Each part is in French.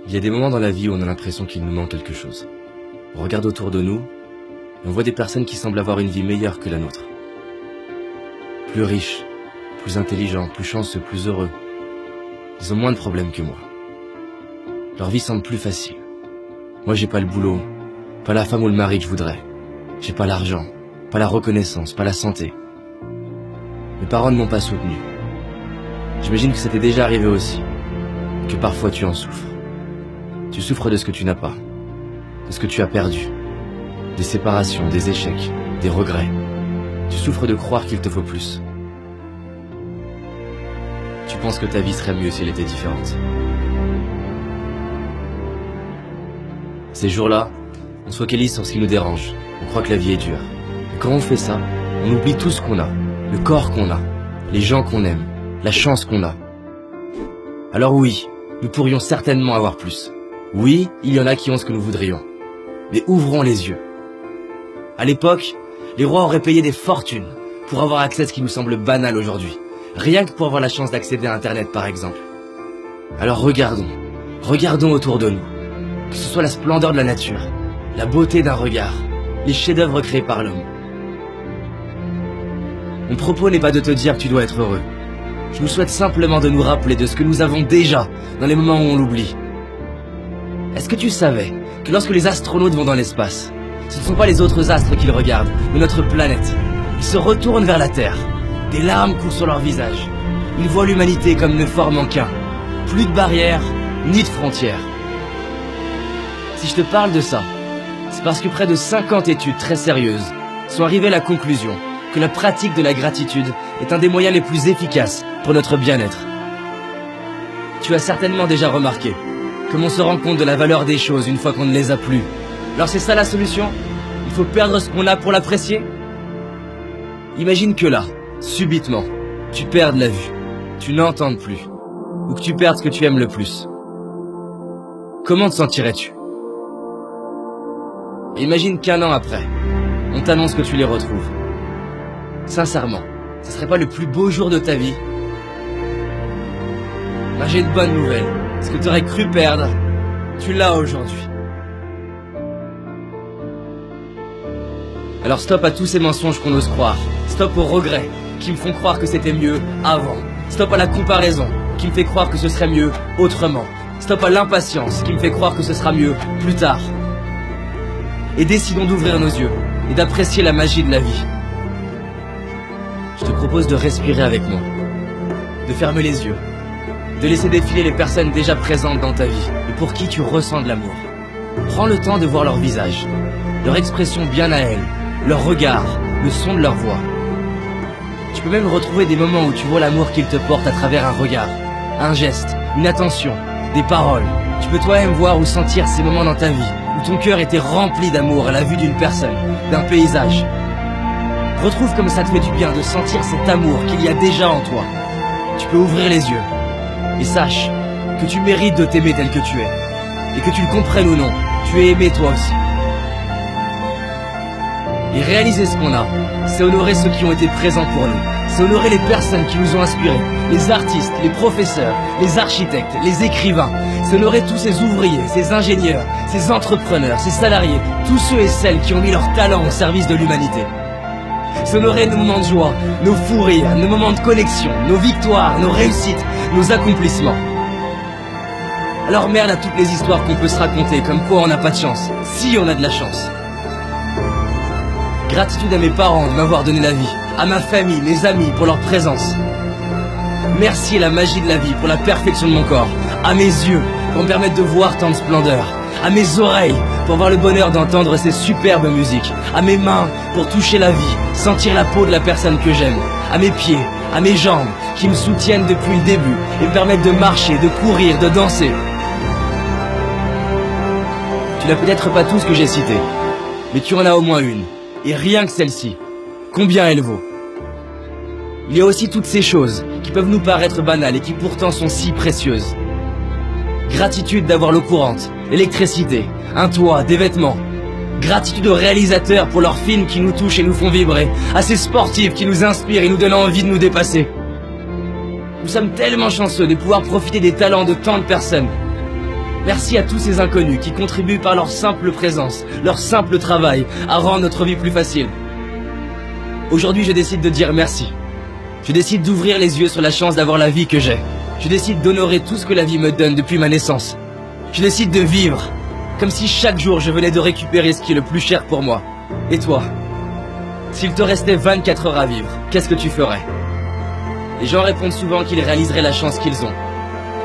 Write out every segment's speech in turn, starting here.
Il y a des moments dans la vie où on a l'impression qu'il nous manque quelque chose. On regarde autour de nous et on voit des personnes qui semblent avoir une vie meilleure que la nôtre. Plus riches, plus intelligents, plus chanceux, plus heureux. Ils ont moins de problèmes que moi. Leur vie semble plus facile. Moi, j'ai pas le boulot, pas la femme ou le mari que je voudrais. J'ai pas l'argent, pas la reconnaissance, pas la santé. Mes parents ne m'ont pas soutenu. J'imagine que ça t'est déjà arrivé aussi, que parfois tu en souffres. Tu souffres de ce que tu n'as pas, de ce que tu as perdu, des séparations, des échecs, des regrets. Tu souffres de croire qu'il te faut plus. Tu penses que ta vie serait mieux si elle était différente. Ces jours-là, on se focalise sur ce qui nous dérange. On croit que la vie est dure. Et quand on fait ça, on oublie tout ce qu'on a, le corps qu'on a, les gens qu'on aime, la chance qu'on a. Alors oui, nous pourrions certainement avoir plus. Oui, il y en a qui ont ce que nous voudrions. Mais ouvrons les yeux. À l'époque, les rois auraient payé des fortunes pour avoir accès à ce qui nous semble banal aujourd'hui. Rien que pour avoir la chance d'accéder à Internet, par exemple. Alors regardons autour de nous. Que ce soit la splendeur de la nature, la beauté d'un regard, les chefs-d'œuvre créés par l'homme. Mon propos n'est pas de te dire que tu dois être heureux. Je nous souhaite simplement de nous rappeler de ce que nous avons déjà dans les moments où on l'oublie. Est-ce que tu savais que lorsque les astronautes vont dans l'espace, ce ne sont pas les autres astres qu'ils regardent, mais notre planète. Ils se retournent vers la Terre. Des larmes coulent sur leur visage. Ils voient l'humanité comme ne formant qu'un. Plus de barrières, ni de frontières. Si je te parle de ça, c'est parce que près de 50 études très sérieuses sont arrivées à la conclusion que la pratique de la gratitude est un des moyens les plus efficaces pour notre bien-être. Tu as certainement déjà remarqué comme on se rend compte de la valeur des choses une fois qu'on ne les a plus. Alors c'est ça la solution? Il faut perdre ce qu'on a pour l'apprécier? Imagine que là, subitement, tu perdes la vue, tu n'entends plus, ou que tu perdes ce que tu aimes le plus. Comment te sentirais-tu? Imagine qu'un an après, on t'annonce que tu les retrouves. Sincèrement, ce serait pas le plus beau jour de ta vie? Ben, j'ai de bonnes nouvelles. Ce que tu aurais cru perdre, tu l'as aujourd'hui. Alors stop à tous ces mensonges qu'on ose croire. Stop aux regrets qui me font croire que c'était mieux avant. Stop à la comparaison qui me fait croire que ce serait mieux autrement. Stop à l'impatience qui me fait croire que ce sera mieux plus tard. Et décidons d'ouvrir nos yeux et d'apprécier la magie de la vie. Je te propose de respirer avec moi, de fermer les yeux, de laisser défiler les personnes déjà présentes dans ta vie et pour qui tu ressens de l'amour. Prends le temps de voir leur visage, leur expression bien à elles, leur regard, le son de leur voix. Tu peux même retrouver des moments où tu vois l'amour qu'ils te portent à travers un regard, un geste, une attention, des paroles. Tu peux toi-même voir ou sentir ces moments dans ta vie où ton cœur était rempli d'amour à la vue d'une personne, d'un paysage. Retrouve comme ça te fait du bien de sentir cet amour qu'il y a déjà en toi. Tu peux ouvrir les yeux et sache que tu mérites de t'aimer tel que tu es. Et que tu le comprennes ou non, tu es aimé toi aussi. Et réaliser ce qu'on a, c'est honorer ceux qui ont été présents pour nous. C'est honorer les personnes qui nous ont inspirés, les artistes, les professeurs, les architectes, les écrivains. C'est honorer tous ces ouvriers, ces ingénieurs, ces entrepreneurs, ces salariés, tous ceux et celles qui ont mis leur talent au service de l'humanité. C'est honorer nos moments de joie, nos fous rires, nos moments de connexion, nos victoires, nos réussites, nos accomplissements. Alors merde à toutes les histoires qu'on peut se raconter, comme quoi on n'a pas de chance, si on a de la chance. Gratitude à mes parents de m'avoir donné la vie, à ma famille, mes amis pour leur présence. Merci à la magie de la vie pour la perfection de mon corps, à mes yeux pour me permettre de voir tant de splendeur, à mes oreilles pour avoir le bonheur d'entendre ces superbes musiques, à mes mains pour toucher la vie, sentir la peau de la personne que j'aime, à mes pieds, à mes jambes qui me soutiennent depuis le début et me permettent de marcher, de courir, de danser. Tu n'as peut-être pas tout ce que j'ai cité, mais tu en as au moins une. Et rien que celle-ci, combien elle vaut? Il y a aussi toutes ces choses qui peuvent nous paraître banales et qui pourtant sont si précieuses. Gratitude d'avoir l'eau courante, l'électricité, un toit, des vêtements. Gratitude aux réalisateurs pour leurs films qui nous touchent et nous font vibrer, à ces sportifs qui nous inspirent et nous donnent envie de nous dépasser. Nous sommes tellement chanceux de pouvoir profiter des talents de tant de personnes. Merci à tous ces inconnus qui contribuent par leur simple présence, leur simple travail, à rendre notre vie plus facile. Aujourd'hui, je décide de dire merci. Je décide d'ouvrir les yeux sur la chance d'avoir la vie que j'ai. Je décide d'honorer tout ce que la vie me donne depuis ma naissance. Je décide de vivre, comme si chaque jour je venais de récupérer ce qui est le plus cher pour moi. Et toi, s'il te restait 24 heures à vivre, qu'est-ce que tu ferais? Les gens répondent souvent qu'ils réaliseraient la chance qu'ils ont.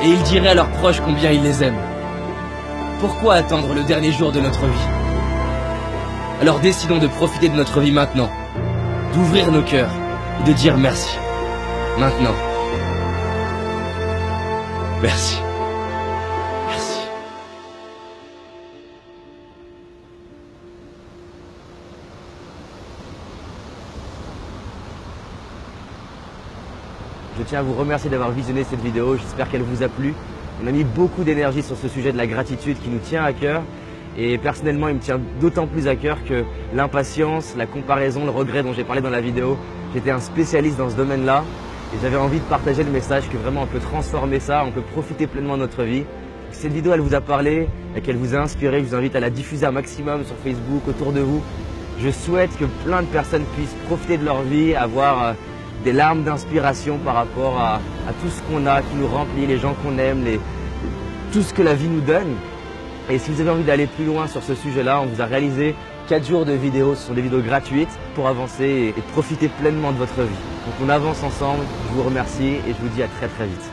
Et ils diraient à leurs proches combien ils les aiment. Pourquoi attendre le dernier jour de notre vie? Alors décidons de profiter de notre vie maintenant, d'ouvrir nos cœurs et de dire merci. Maintenant. Merci. Merci. Je tiens à vous remercier d'avoir visionné cette vidéo, j'espère qu'elle vous a plu. On a mis beaucoup d'énergie sur ce sujet de la gratitude qui nous tient à cœur. Et personnellement, il me tient d'autant plus à cœur que l'impatience, la comparaison, le regret dont j'ai parlé dans la vidéo, j'étais un spécialiste dans ce domaine-là. Et j'avais envie de partager le message que vraiment on peut transformer ça, on peut profiter pleinement de notre vie. Si cette vidéo elle vous a parlé et qu'elle vous a inspiré, je vous invite à la diffuser un maximum sur Facebook, autour de vous. Je souhaite que plein de personnes puissent profiter de leur vie, avoir des larmes d'inspiration par rapport à tout ce qu'on a, qui nous remplit, les gens qu'on aime, tout ce que la vie nous donne. Et si vous avez envie d'aller plus loin sur ce sujet-là, on vous a réalisé 4 jours de vidéos, ce sont des vidéos gratuites pour avancer et profiter pleinement de votre vie. Donc on avance ensemble, je vous remercie et je vous dis à très très vite.